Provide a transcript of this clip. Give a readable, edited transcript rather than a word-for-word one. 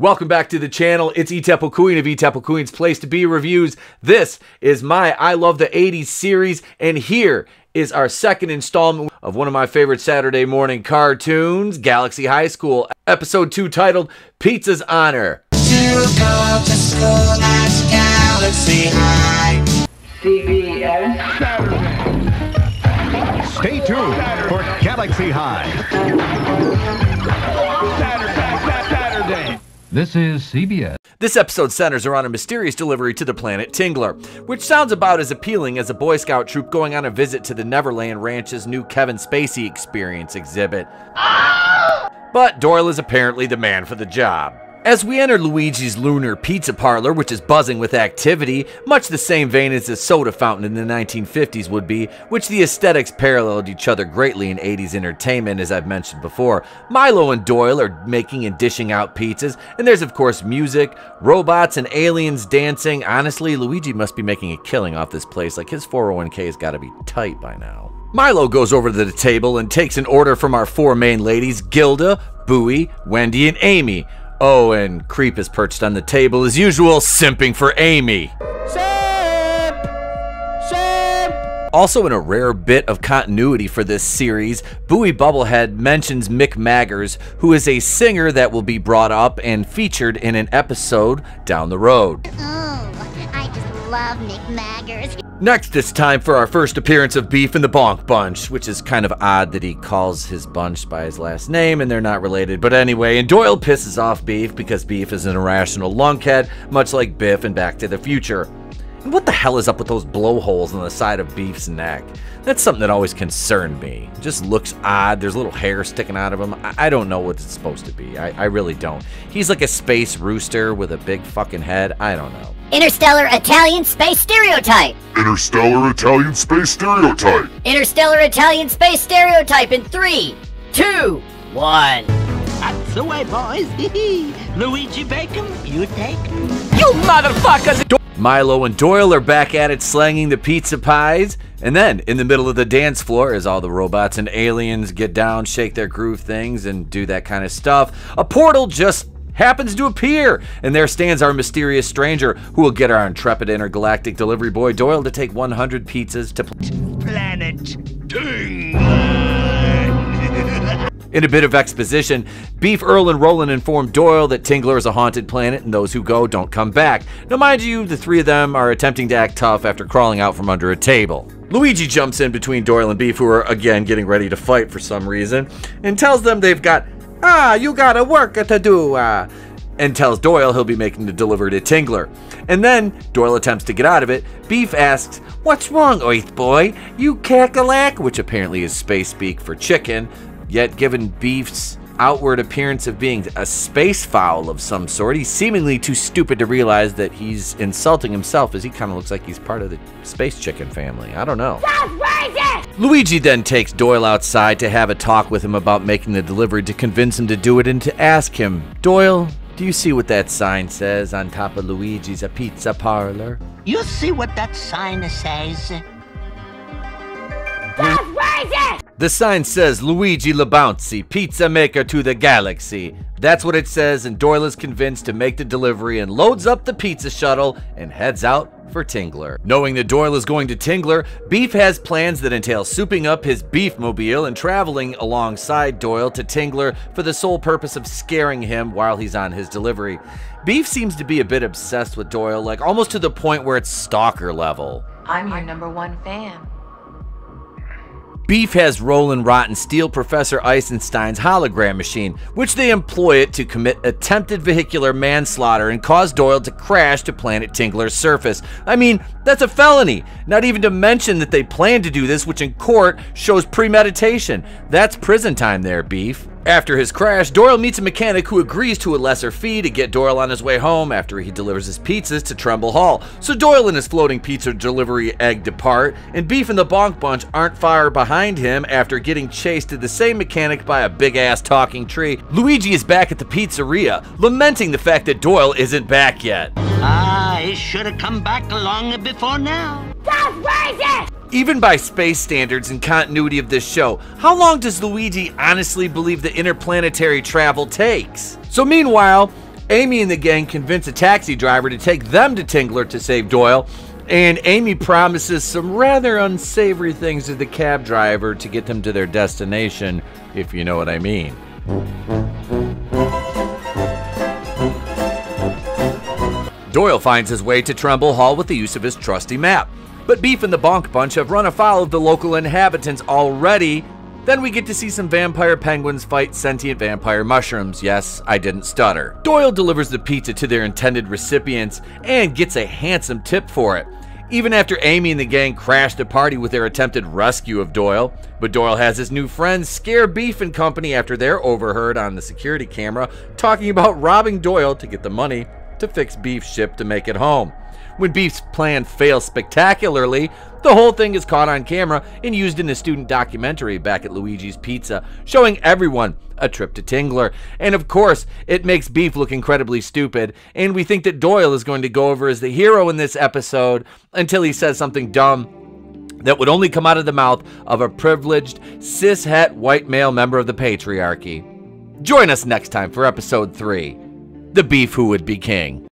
Welcome back to the channel. It's Etepple Queen of Etepple Queen's Place to Be Reviews. This is my I Love the 80s series, and here is our second installment of one of my favorite Saturday morning cartoons, Galaxy High School, episode 2, titled Pizza's Honor. To go to school at Galaxy High. CBS Saturday. Stay tuned for Galaxy High. Saturday. This is CBS. This episode centers around a mysterious delivery to the planet Tingler, which sounds about as appealing as a Boy Scout troop going on a visit to the Neverland Ranch's new Kevin Spacey Experience exhibit. But Doyle is apparently the man for the job. As we enter Luigi's lunar pizza parlor, which is buzzing with activity, much the same vein as a soda fountain in the 1950s would be, which the aesthetics paralleled each other greatly in 80s entertainment, as I've mentioned before. Milo and Doyle are making and dishing out pizzas, and there's of course music, robots, and aliens dancing. Honestly, Luigi must be making a killing off this place, like his 401k's gotta be tight by now. Milo goes over to the table and takes an order from our four main ladies, Gilda, Bowie, Wendy, and Amy. Oh, and Creep is perched on the table as usual, simping for Amy. Simp! Simp! Also, in a rare bit of continuity for this series, Bowie Bubblehead mentions Mick Maggers, who is a singer that will be brought up and featured in an episode down the road. Oh, I just love Mick Maggers. Next, it's time for our first appearance of Beef and the Bonk Bunch, which is kind of odd that he calls his bunch by his last name and they're not related. But anyway, and Doyle pisses off Beef because Beef is an irrational lunkhead, much like Biff in Back to the Future. And what the hell is up with those blowholes on the side of Beef's neck? That's something that always concerned me. It just looks odd. There's little hair sticking out of him. I don't know what it's supposed to be. I really don't. He's like a space rooster with a big fucking head. I don't know. Interstellar Italian space stereotype. Interstellar Italian space stereotype. Interstellar Italian space stereotype in 3, 2, 1. That's the way, boys. Luigi Bacon, you take him. You motherfuckers! Milo and Doyle are back at it slanging the pizza pies. And then, in the middle of the dance floor, as all the robots and aliens get down, shake their groove things, and do that kind of stuff, a portal just happens to appear, and there stands our mysterious stranger who will get our intrepid intergalactic delivery boy Doyle to take 100 pizzas to Planet Tingler. In a bit of exposition, Beef, Earl, and Roland inform Doyle that Tingler is a haunted planet and those who go don't come back. Now mind you, the three of them are attempting to act tough after crawling out from under a table. Luigi jumps in between Doyle and Beef, who are again getting ready to fight for some reason, and tells them they've got you got a work to do, and tells Doyle he'll be making the delivery to Tingler. And then Doyle attempts to get out of it. Beef asks, "What's wrong, Earth boy? You cackalack," which apparently is space speak for chicken. Yet given Beef's outward appearance of being a space fowl of some sort, he's seemingly too stupid to realize that he's insulting himself, as he kind of looks like he's part of the space chicken family. I don't know. Luigi then takes Doyle outside to have a talk with him about making the delivery, to convince him to do it and to ask him, "Doyle, do you see what that sign says on top of Luigi's pizza parlor?" You see what that sign says? The sign says, "Luigi LaBouncy, pizza maker to the galaxy." That's what it says, and Doyle is convinced to make the delivery and loads up the pizza shuttle and heads out for Tingler. Knowing that Doyle is going to Tingler, Beef has plans that entail souping up his beefmobile and traveling alongside Doyle to Tingler for the sole purpose of scaring him while he's on his delivery. Beef seems to be a bit obsessed with Doyle, like almost to the point where it's stalker level. I'm your #1 fan. Beef has Roland Rotten steal Professor Eisenstein's hologram machine, which they employ it to commit attempted vehicular manslaughter and cause Doyle to crash to planet Tingler's surface. I mean, that's a felony. Not even to mention that they plan to do this, which in court shows premeditation. That's prison time there, Beef. After his crash, Doyle meets a mechanic who agrees to a lesser fee to get Doyle on his way home after he delivers his pizzas to Tremble Hall. So Doyle and his floating pizza delivery egg depart, and Beef and the Bonk Bunch aren't far behind him after getting chased to the same mechanic by a big-ass talking tree. Luigi is back at the pizzeria, lamenting the fact that Doyle isn't back yet. I should have come back long before now. That's racist! Even by space standards and continuity of this show, how long does Luigi honestly believe the interplanetary travel takes? So meanwhile, Amy and the gang convince a taxi driver to take them to Tingler to save Doyle, and Amy promises some rather unsavory things to the cab driver to get them to their destination, if you know what I mean. Doyle finds his way to Trumbull Hall with the use of his trusty map, but Beef and the Bonk Bunch have run afoul of the local inhabitants already. Then we get to see some vampire penguins fight sentient vampire mushrooms. Yes, I didn't stutter. Doyle delivers the pizza to their intended recipients and gets a handsome tip for it, even after Amy and the gang crash the party with their attempted rescue of Doyle. But Doyle has his new friends scare Beef and company after they're overheard on the security camera talking about robbing Doyle to get the money to fix Beef's ship to make it home. When Beef's plan fails spectacularly, the whole thing is caught on camera and used in a student documentary back at Luigi's Pizza, showing everyone a trip to Tingler. And of course, it makes Beef look incredibly stupid, and we think that Doyle is going to go over as the hero in this episode until he says something dumb that would only come out of the mouth of a privileged, cis-het white male member of the patriarchy. Join us next time for episode 3, The Beef Who Would Be King.